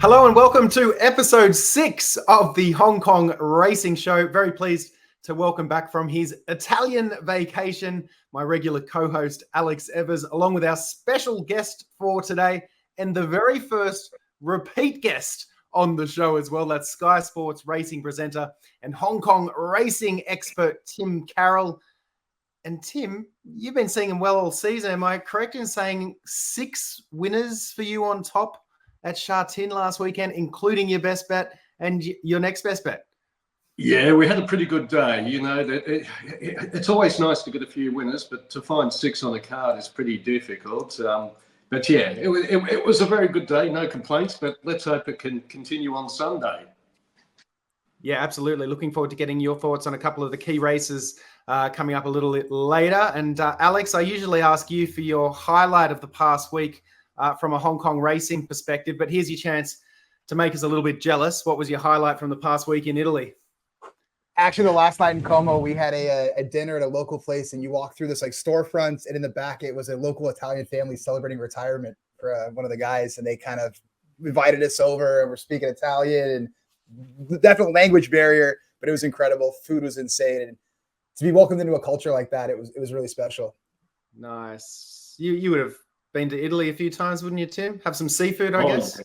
Hello and welcome to episode 6 of the Hong Kong Racing Show. Very pleased to welcome back from his Italian vacation, my regular co-host Alex Evers, along with our special guest for today and the very first repeat guest on the show as well. That's Sky Sports racing presenter and Hong Kong racing expert Tim Carroll. And Tim, you've been seeing him well all season. Am I correct in saying 6 winners for you on top at Sha Tin last weekend, including your best bet and your next best bet? Yeah, we had a pretty good day. You know, it's always nice to get a few winners, but to find 6 on a card is pretty difficult. But yeah, it was a very good day, no complaints, but let's hope it can continue on Sunday. Yeah, absolutely. Looking forward to getting your thoughts on a couple of the key races coming up a little bit later. And Alex, I usually ask you for your highlight of the past week from a Hong Kong racing perspective, but here's your chance to make us a little bit jealous. What was your highlight from the past week in Italy? Actually, the last night in Como, we had a dinner at a local place, and you walk through this like storefronts, and in the back, it was a local Italian family celebrating retirement for one of the guys, and they kind of invited us over, and we're speaking Italian, and definitely language barrier, but it was incredible. Food was insane, and to be welcomed into a culture like that, it was really special. Nice. You would have been to Italy a few times, wouldn't you, Tim? Have some seafood, I guess.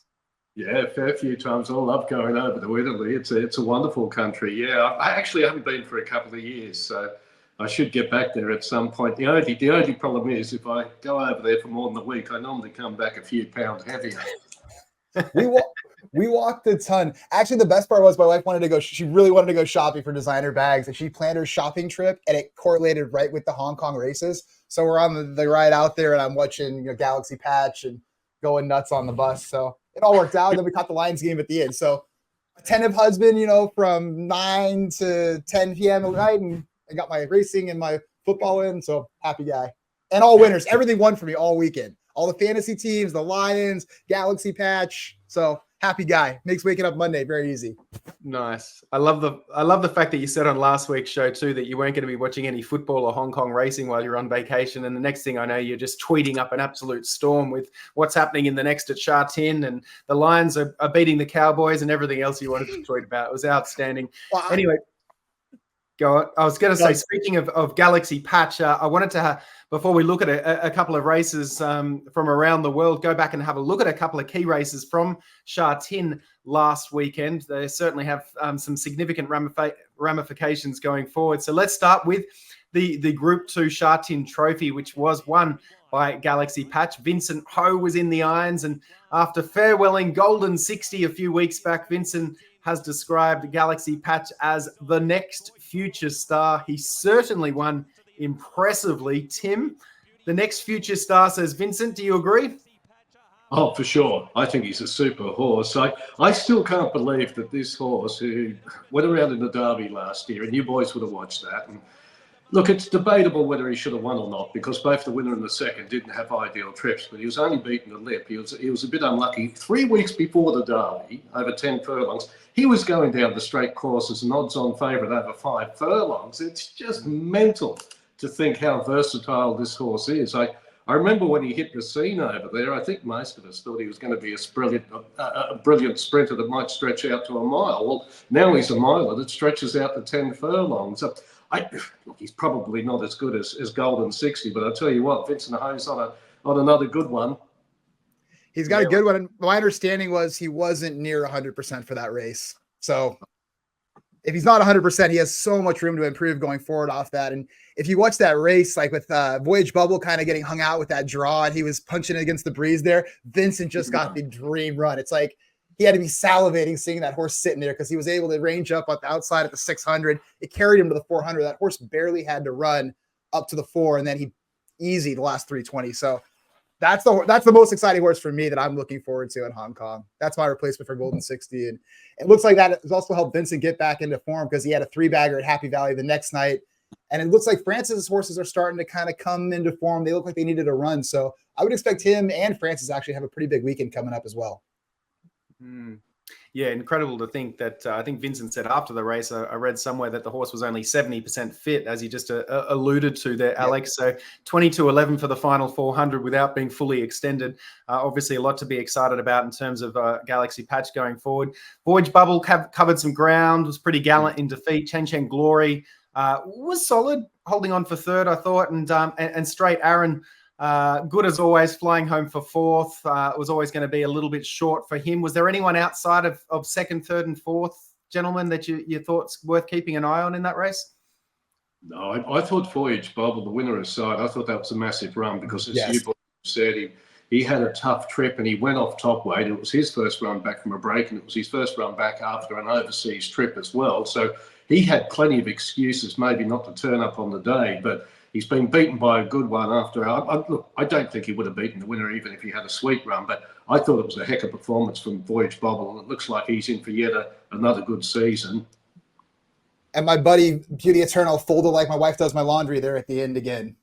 Yeah, a fair few times. I love going over to Italy. It's a wonderful country. Yeah, I actually haven't been for a couple of years, so I should get back there at some point. The only problem is if I go over there for more than a week, I normally come back a few pounds heavier. We walked a ton. Actually, the best part was my wife wanted to go. She really wanted to go shopping for designer bags, and she planned her shopping trip, and it correlated right with the Hong Kong races. So we're on the ride out there, and I'm watching Galaxy Patch and going nuts on the bus. So it all worked out. And then we caught the Lions game at the end. So attentive husband, from 9 to 10 p.m. at night, and I got my racing and my football in. So happy guy. And all winners. Everything won for me all weekend. All the fantasy teams, the Lions, Galaxy Patch. So happy guy. Makes waking up Monday very easy. Nice. I love the fact that you said on last week's show too that you weren't going to be watching any football or Hong Kong racing while you're on vacation. And the next thing I know, you're just tweeting up an absolute storm with what's happening in the next at Sha Tin, and the Lions are beating the Cowboys and everything else you wanted to tweet about. It was outstanding. Wow. Anyway, go on. I was going to say, speaking of Galaxy Patch, I wanted to before we look at a couple of races from around the world, go back and have a look at a couple of key races from Sha Tin last weekend. They certainly have some significant ramifications going forward. So let's start with the Group 2 Sha Tin Trophy, which was won by Galaxy Patch. Vincent Ho was in the irons, and after farewelling Golden 60 a few weeks back, Vincent has described Galaxy Patch as the next future star. He certainly won impressively. Tim, the next future star, says Vincent. Do you agree? Oh, for sure. I think he's a super horse. I still can't believe that this horse, who went around in the Derby last year, and you boys would have watched that. And look, it's debatable whether he should have won or not, because both the winner and the second didn't have ideal trips, but he was only beaten a lip. He was a bit unlucky. 3 weeks before the Derby, over 10 furlongs, he was going down the straight course as an odds-on favourite over 5 furlongs. It's just mental to think how versatile this horse is. I remember when he hit the scene over there, I think most of us thought he was going to be a brilliant sprinter that might stretch out to a mile. Well, now he's a miler that stretches out to 10 furlongs. Look, he's probably not as good as Golden 60, but I'll tell you what, Vincent Ho's on another good one. He's got a good one. My understanding was he wasn't near 100% for that race. So if he's not 100%, he has so much room to improve going forward off that. And if you watch that race, like with Voyage Bubble kind of getting hung out with that draw, and he was punching against the breeze there, Vincent just got the dream run. It's like he had to be salivating seeing that horse sitting there, because he was able to range up at the outside at the 600. It carried him to the 400. That horse barely had to run up to the 4, and then he easy the last 320. So that's the most exciting horse for me that I'm looking forward to in Hong Kong. That's my replacement for Golden 60. And it looks like that has also helped Vincent get back into form, because he had a 3-bagger at Happy Valley the next night. And it looks like Francis's horses are starting to kind of come into form. They look like they needed a run. So I would expect him and Francis actually have a pretty big weekend coming up as well. Yeah, incredible to think that I think Vincent said after the race, I read somewhere that the horse was only 70% fit, as you just alluded to there, Alex. So 22:11 for the final 400 without being fully extended. Obviously, a lot to be excited about in terms of Galaxy Patch going forward. Voyage Bubble covered some ground, was pretty gallant in defeat. Chen Chen Glory was solid, holding on for third, I thought. And Straight Aaron, good as always, flying home for fourth. It was always going to be a little bit short for him. Was there anyone outside of second, third, and fourth, gentlemen, that you thought's worth keeping an eye on in that race? No, I thought Voyage Bubble, the winner aside, I thought that was a massive run because, as you both said, he had a tough trip and he went off top weight. It was his first run back from a break, and it was his first run back after an overseas trip as well. So he had plenty of excuses maybe not to turn up on the day, but he's been beaten by a good one after. Look, I don't think he would have beaten the winner even if he had a sweet run, but I thought it was a heck of a performance from Voyage Bubble, and it looks like he's in for yet another good season. And my buddy Beauty Eternal folded like my wife does my laundry there at the end again.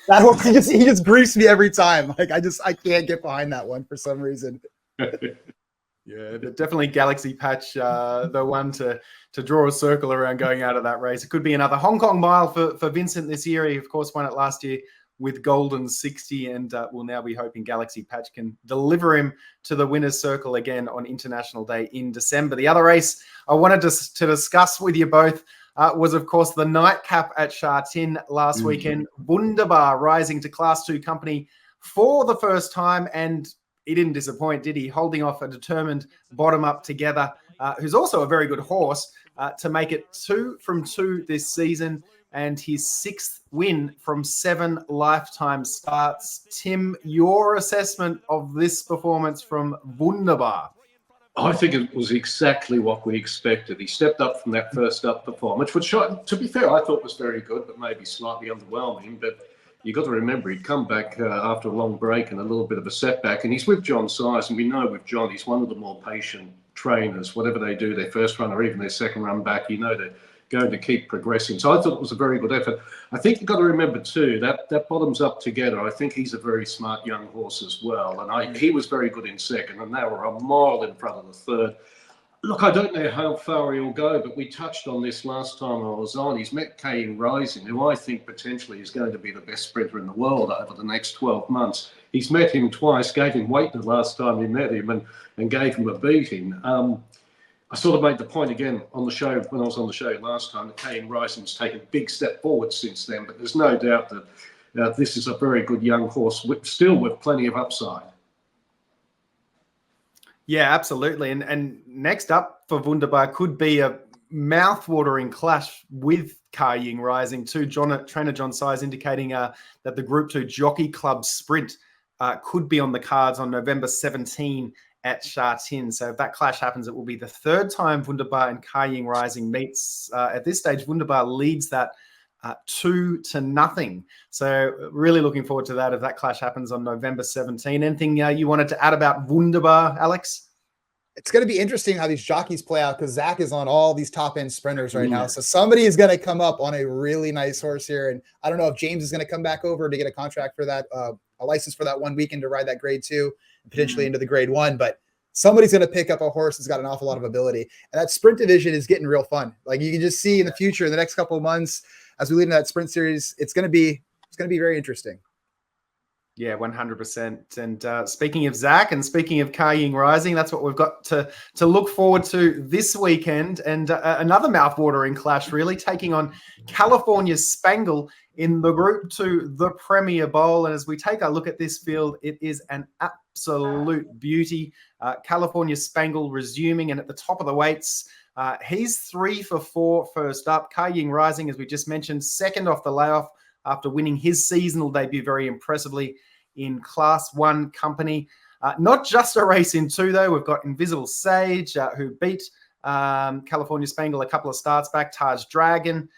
That horse, he just griefs me every time. Like I can't get behind that one for some reason. Yeah, but definitely Galaxy Patch, the one to draw a circle around going out of that race. It could be another Hong Kong mile for Vincent this year. He, of course, won it last year with Golden 60, and we'll now be hoping Galaxy Patch can deliver him to the winner's circle again on International Day in December. The other race I wanted to discuss with you both was, of course, the nightcap at Sha Tin last weekend. Wunderbar rising to Class 2 company for the first time, and he didn't disappoint, did he? Holding off a determined bottom up together, who's also a very good horse, to make it 2 from 2 this season, and his 6th win from 7 lifetime starts. Tim, your assessment of this performance from Wunderbar? I think it was exactly what we expected. He stepped up from that first up performance, which, to be fair, I thought was very good, but maybe slightly underwhelming. But you got to remember, he'd come back after a long break and a little bit of a setback, and he's with John Size, and we know with John, he's one of the more patient trainers. Whatever they do, their first run or even their second run back, you know they're going to keep progressing. So I thought it was a very good effort. I think you've got to remember too, that bottoms up together. I think he's a very smart young horse as well, and he was very good in second, and they were a mile in front of the third. Look, I don't know how far he'll go, but we touched on this last time I was on. He's met Kane Rising, who I think potentially is going to be the best sprinter in the world over the next 12 months. He's met him twice, gave him weight the last time he met him, and gave him a beating. I sort of made the point again on the show, when I was on the show last time, that Kane Rising's taken a big step forward since then, but there's no doubt that this is a very good young horse, still with plenty of upside. Yeah, absolutely. And next up for Wunderbar could be a mouth-watering clash with Car Ying Rising too. Trainer John Size indicating that the Group 2 Jockey Club Sprint could be on the cards on November 17 at Sha Tin. So if that clash happens, it will be the third time Wunderbar and Car Ying Rising meets. At this stage, Wunderbar leads that 2-0. So really looking forward to that if that clash happens on November 17. Anything you wanted to add about Wunderbar, Alex? It's going to be interesting how these jockeys play out because Zac is on all these top-end sprinters right now. So somebody is going to come up on a really nice horse here. And I don't know if James is going to come back over to get a contract for that, a license for that 1 weekend to ride that grade 2 and potentially into the grade 1. But somebody's going to pick up a horse that's got an awful lot of ability. And that sprint division is getting real fun. Like you can just see in the future, in the next couple of months, as we lead into that sprint series, it's going to be very interesting. Yeah, 100%. And speaking of Zac and speaking of Car Ying Rising, that's what we've got to look forward to this weekend. And another mouth-watering clash, really, taking on California Spangle in the Group 2, the Premier Bowl. And as we take a look at this field, it is an absolute beauty. California Spangle resuming and at the top of the weights. He's 3 for 4 first up. Car Ying Rising, as we just mentioned, second off the layoff after winning his seasonal debut very impressively in Class 1 company. Not just a race in 2, though. We've got Invisible Sage, who beat California Spangle a couple of starts back. Taj Dragon,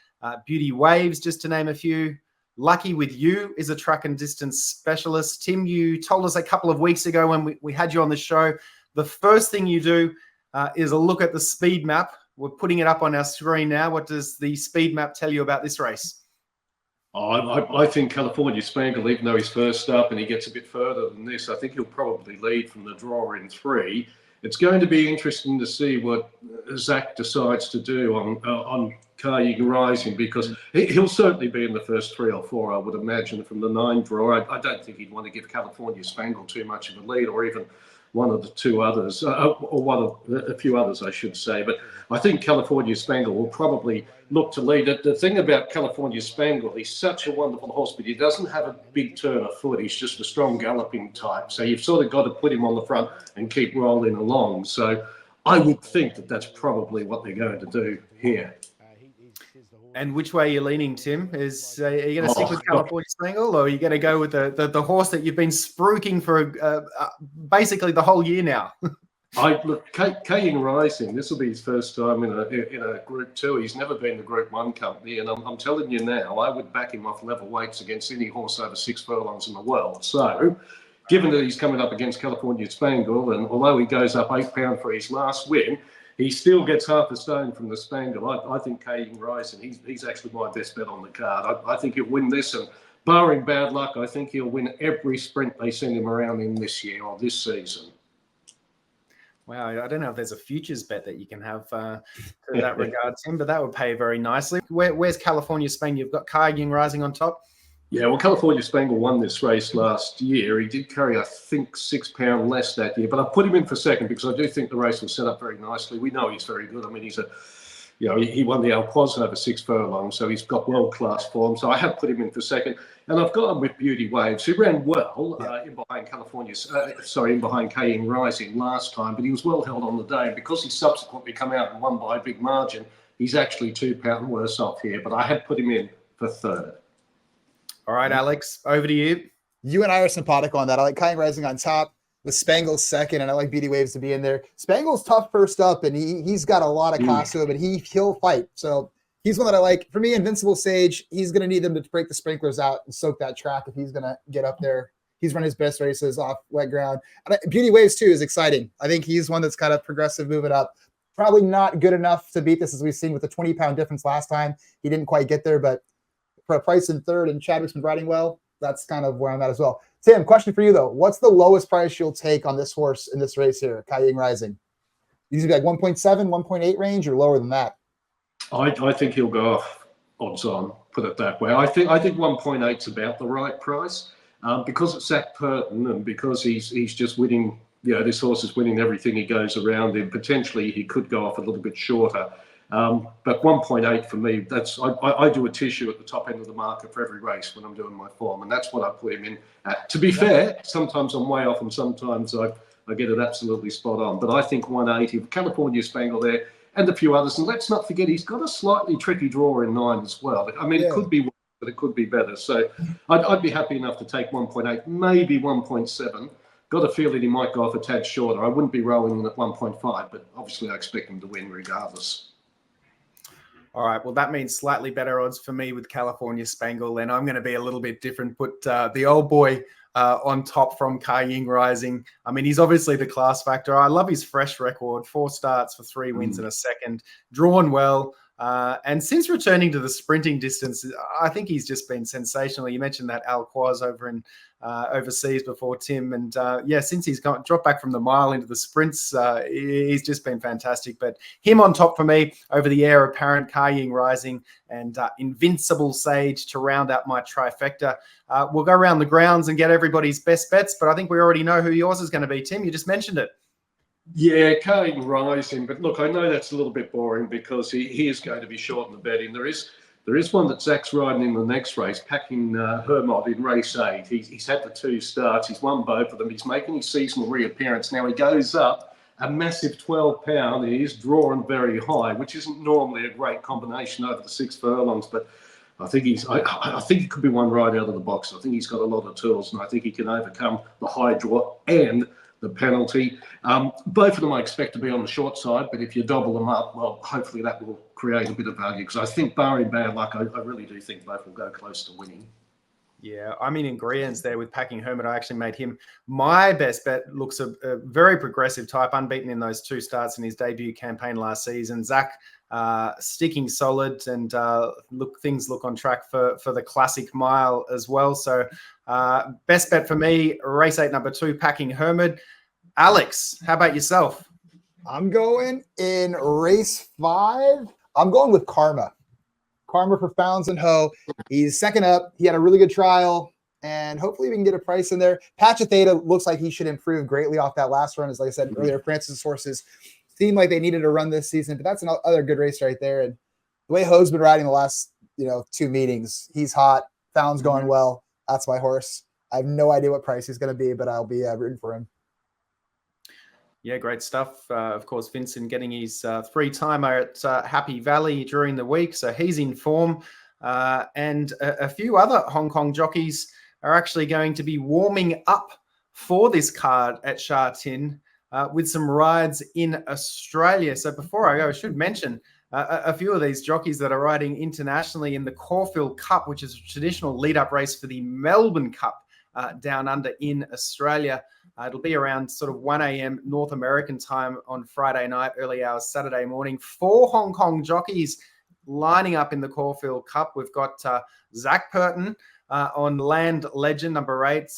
Beauty Waves, just to name a few. Lucky With You is a track and distance specialist. Tim, you told us a couple of weeks ago when we had you on the show, the first thing you do is a look at the speed map. We're putting it up on our screen now. What does the speed map tell you about this race? I think California Spangle, even though he's first up and he gets a bit further than this, I think he'll probably lead from the draw in 3. it's going to be interesting to see what Zac decides to do on Kaiying Rising, because he'll certainly be in the first 3 or 4, I would imagine, from the 9 draw. I don't think he'd want to give California Spangle too much of a lead, or even one of the 2 others, or a few others, I should say. But I think California Spangle will probably look to lead it. The thing about California Spangle, he's such a wonderful horse, but he doesn't have a big turn of foot. He's just a strong galloping type. So you've sort of got to put him on the front and keep rolling along. So I would think that that's probably what they're going to do here. And which way are you leaning, Tim? Are you going to stick with California Spangle, or are you going to go with the horse that you've been spruiking for basically the whole year now? Look, Kaiying Rising, this will be his first time in a Group 2. He's never been the Group 1 company, and I'm telling you now, I would back him off level weights against any horse over 6 furlongs in the world. So, given that he's coming up against California Spangle, and although he goes up £8 for his last win, he still gets half a stone from the Spangle. I think Kaiying Rising, he's actually my best bet on the card. I think he'll win this, and barring bad luck, I think he'll win every sprint they send him around in this year or this season. Wow, I don't know if there's a futures bet that you can have to that regard, Tim, but that would pay very nicely. Where's California Spangle? You've got Kaiying Rising on top. Yeah, well, California Spangle won this race last year. He did carry, I think, £6 less that year, but I put him in for second because I do think the race was set up very nicely. We know he's very good. I mean, he won the Alquoz over 6 furlongs, so he's got world-class form. So I have put him in for second, and I've got him with Beauty Waves, who ran well in behind Kaiying Rising last time, but he was well held on the day. And because he subsequently come out and won by a big margin, he's actually £2 worse off here. But I have put him in for third. All right, Alex, over to you. You and I are simpatico on that. I like Kaiying Rising on top, with Spangle second, and I like Beauty Waves to be in there. Spangle's tough first up, and he's got a lot of class to him, and he'll fight. So he's one that I like. For me, Invincible Sage, he's going to need them to break the sprinklers out and soak that track if he's going to get up there. He's run his best races off wet ground. And Beauty Waves, too, is exciting. I think he's one that's kind of progressive moving up. Probably not good enough to beat this, as we've seen with the 20-pound difference last time. He didn't quite get there, but for a price in third and Chadwick's been riding well, that's kind of where I'm at as well. Tim, question for you, though. What's the lowest price you'll take on this horse in this race here, Kaiying Rising? Usually like 1.7, 1.8 range, or lower than that? I think he'll go off odds on, put it that way. I think 1.8 is about the right price because it's Zac Purton, and because he's just winning. This horse is winning everything he goes around in. Potentially, he could go off a little bit shorter. But 1.8 for me, I do a tissue at the top end of the market for every race when I'm doing my form, and that's what I put him in at. To be fair, sometimes I'm way off and sometimes I get it absolutely spot on. But I think 180, California Spangle there, and a few others. And let's not forget, he's got a slightly tricky draw in 9 as well. I mean, It could be worse, but it could be better. So I'd be happy enough to take 1.8, maybe 1.7. Got a feeling he might go off a tad shorter. I wouldn't be rolling in at 1.5, but obviously I expect him to win regardless. All right, well, that means slightly better odds for me with California Spangle. And I'm going to be a little bit different. Put the old boy on top from Kaiying Rising. I mean, he's obviously the class factor. I love his fresh record, 4 starts for 3 wins and a second, drawn well. And since returning to the sprinting distance, I think he's just been sensational. You mentioned that Alquoz over in overseas before, Tim. And since he's dropped back from the mile into the sprints, he's just been fantastic. But him on top for me, over the heir apparent, Kaiying Rising, and Invincible Sage to round out my trifecta. We'll go around the grounds and get everybody's best bets, but I think we already know who yours is going to be, Tim. You just mentioned it. Yeah, Kaiying Rising, but look, I know that's a little bit boring because he is going to be short in the betting. There is one that Zac's riding in the next race, Packing Hermod in race 8. He's had the 2 starts. He's won both of them. He's making his seasonal reappearance. Now he goes up a massive 12-pound. He is drawn very high, which isn't normally a great combination over the 6 furlongs, but I think I think it could be one right out of the box. I think he's got a lot of tools, and I think he can overcome the high draw and the penalty. Both of them I expect to be on the short side, but if you double them up, well, hopefully that will create a bit of value, because I think, barring bad luck, I really do think both will go close to winning. Yeah, I'm in agreement there with Packing Hermit. I actually made him my best bet. Looks a very progressive type, unbeaten in those 2 starts in his debut campaign last season. Zac sticking solid, and things look on track for the Classic Mile as well. So best bet for me, race 8, number 2, Packing Hermit. Alex, how about yourself? I'm going in race 5. I'm going with Karma. Karma for Founds and Ho. He's second up. He had a really good trial, and hopefully we can get a price in there. Pachitheta looks like he should improve greatly off that last run. As like I said earlier, Francis' horses seemed like they needed a run this season, but that's another good race right there. And the way Ho's been riding the last 2 meetings, he's hot. Founds going well. That's my horse. I have no idea what price he's going to be, but I'll be rooting for him. Yeah, great stuff. Of course, Vincent getting his 3-timer at Happy Valley during the week, so he's in form. And a few other Hong Kong jockeys are actually going to be warming up for this card at Sha Tin with some rides in Australia. So before I go, I should mention a few of these jockeys that are riding internationally in the Caulfield Cup, which is a traditional lead-up race for the Melbourne Cup down under in Australia. It'll be around sort of 1 a.m. North American time on Friday night, early hours Saturday morning. 4 Hong Kong jockeys lining up in the Caulfield Cup. We've got Zac Purton on Land Legend, number 8.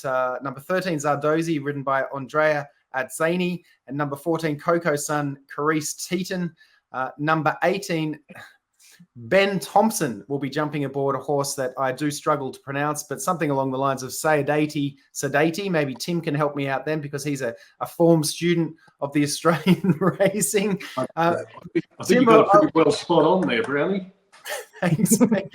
Number 13, Zardozi, ridden by Andrea Atzeni. And number 14, Coco Sun, Karis Teetan. Number 18, Ben Thompson will be jumping aboard a horse that I do struggle to pronounce, but something along the lines of Sadati. Maybe Tim can help me out then, because he's a former student of the Australian racing. I think Tim, you got a pretty well spot on there, Brownie. Thanks, mate.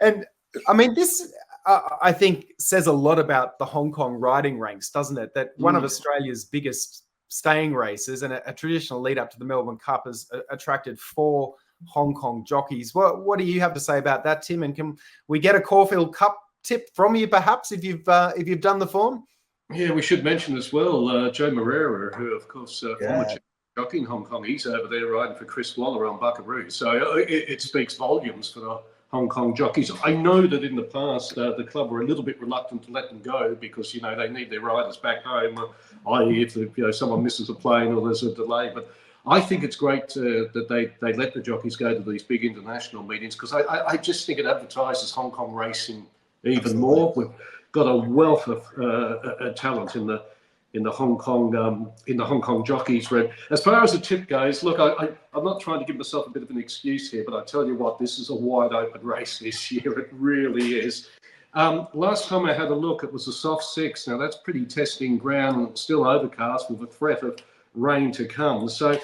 And I mean, this I think says a lot about the Hong Kong riding ranks, doesn't it? That one of Australia's biggest staying races and a traditional lead up to the Melbourne Cup has attracted 4 Hong Kong jockeys. What do you have to say about that, Tim? And can we get a Caulfield Cup tip from you, perhaps, if you've done the form? Yeah, we should mention as well Joe Moreira, who, of course, former jockey in Hong Kong. He's over there riding for Chris Waller on Buckaroo. So it speaks volumes for the Hong Kong jockeys. I know that in the past the club were a little bit reluctant to let them go because they need their riders back home, i.e. if someone misses a plane or there's a delay. But I think it's great that they let the jockeys go to these big international meetings, because I just think it advertises Hong Kong racing even more. We've got a wealth of talent in the Hong Kong jockeys. As far as the tip goes, look, I'm not trying to give myself a bit of an excuse here, but I tell you what, this is a wide open race this year. It really is. Last time I had a look, it was a soft 6. Now that's pretty testing ground, still overcast with a threat of rain to come. So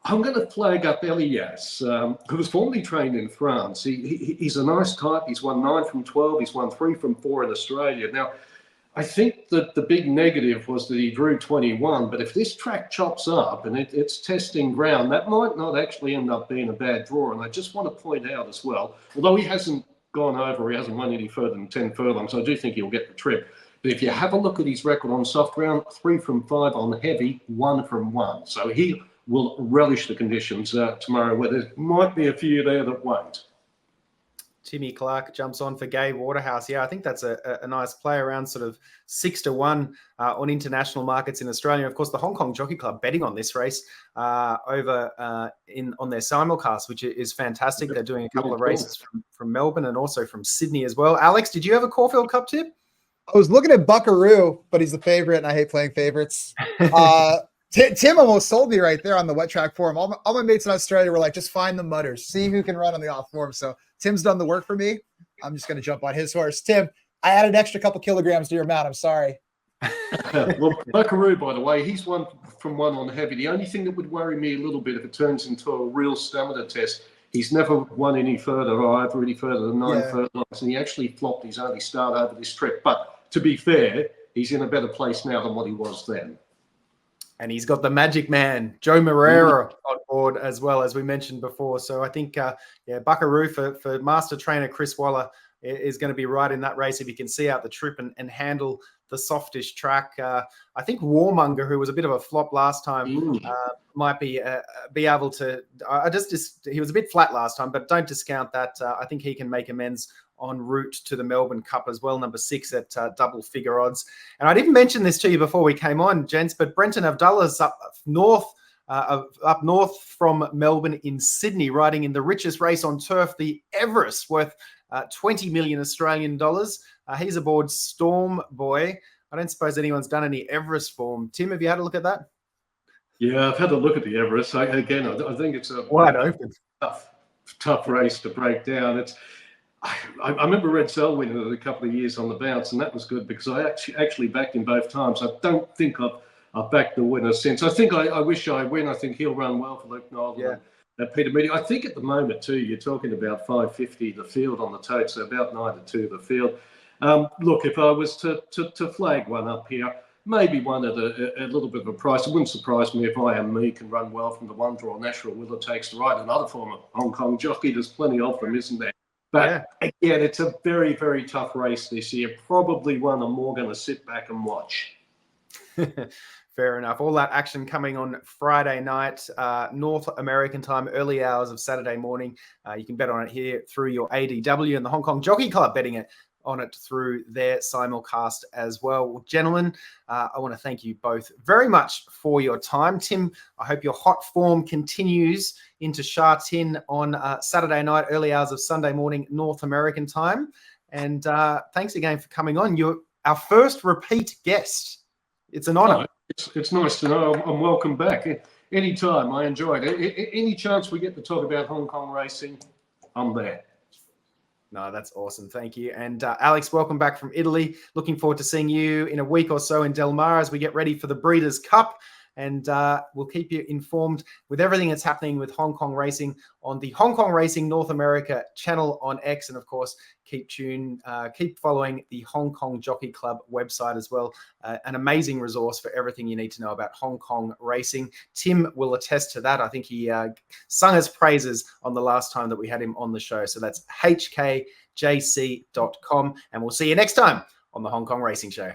I'm going to flag up Elias, who was formerly trained in France. He's a nice type. He's won 9 from 12. He's won 3 from 4 in Australia. Now, I think that the big negative was that he drew 21, but if this track chops up and it's testing ground, that might not actually end up being a bad draw. And I just want to point out as well, although he hasn't gone over, he hasn't won any further than 10 furlongs, I do think he'll get the trip. But if you have a look at his record on soft ground, 3 from 5 on heavy, 1 from 1. So he will relish the conditions tomorrow, where there might be a few there that won't. Timmy Clark jumps on for Gay Waterhouse. Yeah, I think that's a nice play, around sort of 6-1 on international markets in Australia. Of course, the Hong Kong Jockey Club betting on this race over on their simulcast, which is fantastic. They're doing a couple of races from Melbourne and also from Sydney as well. Alex, did you have a Caulfield Cup tip? I was looking at Buckaroo, but he's the favorite, and I hate playing favorites. Tim almost sold me right there on the wet track forum. All my mates in Australia were like, just find the mutters, see who can run on the off form. So Tim's done the work for me. I'm just going to jump on his horse. Tim, I added an extra couple kilograms to your amount. I'm sorry. Well, Buckaroo, by the way, he's 1 from 1 on heavy. The only thing that would worry me a little bit if it turns into a real stamina test, he's never won any further than 9 furlongs, and he actually flopped his only start over this trip. But to be fair, he's in a better place now than what he was then. And he's got the magic man, Joe Moreira, on board as well, as we mentioned before. So I think, Buckaroo for master trainer Chris Waller is going to be right in that race if he can see out the trip and handle the softish track. I think Warmonger, who was a bit of a flop last time, might be able to. He was a bit flat last time, but don't discount that. I think he can make amends en route to the Melbourne Cup as well, number 6 at double figure odds. And I didn't mention this to you before we came on, gents, but Brenton Avdullah's up north from Melbourne in Sydney, riding in the richest race on turf, the Everest, worth 20 million Australian dollars. He's aboard Storm Boy. I don't suppose anyone's done any Everest form. Tim, have you had a look at that? Yeah, I've had a look at the Everest. I think it's a Wide open. tough race to break down. I remember Red Cell winning it a couple of years on the bounce, and that was good because I actually backed him both times. I don't think I've backed the winner since. I wish I win. I think he'll run well for Luke Nolan and Peter Moody. I think at the moment too, you're talking about 550 the field on the tote, so about 9-2 the field. Look, if I was to flag one up here, maybe one at a little bit of a price. It wouldn't surprise me if I Am Me can run well from the one draw. Natural Willer Takes the Right, another former Hong Kong jockey. There's plenty of them, isn't there? But again, it's a very, very tough race this year. Probably one I'm more going to sit back and watch. Fair enough. All that action coming on Friday night, North American time, early hours of Saturday morning. You can bet on it here through your ADW and the Hong Kong Jockey Club betting it on it through their simulcast as well. Gentlemen, I want to thank you both very much for your time. Tim, I hope your hot form continues into Sha Tin on Saturday night, early hours of Sunday morning, North American time. And thanks again for coming on. You're our first repeat guest. It's an honor. It's nice to know I'm welcome back. Anytime. I enjoyed it. Any chance we get to talk about Hong Kong racing, I'm there. No, that's awesome. Thank you. And Alex, welcome back from Italy. Looking forward to seeing you in a week or so in Del Mar as we get ready for the Breeders' Cup. And we'll keep you informed with everything that's happening with Hong Kong racing on the Hong Kong Racing North America channel on X. And of course, keep following the Hong Kong Jockey Club website as well. An amazing resource for everything you need to know about Hong Kong racing. Tim will attest to that. I think he sung his praises on the last time that we had him on the show. So that's hkjc.com. And we'll see you next time on the Hong Kong Racing Show.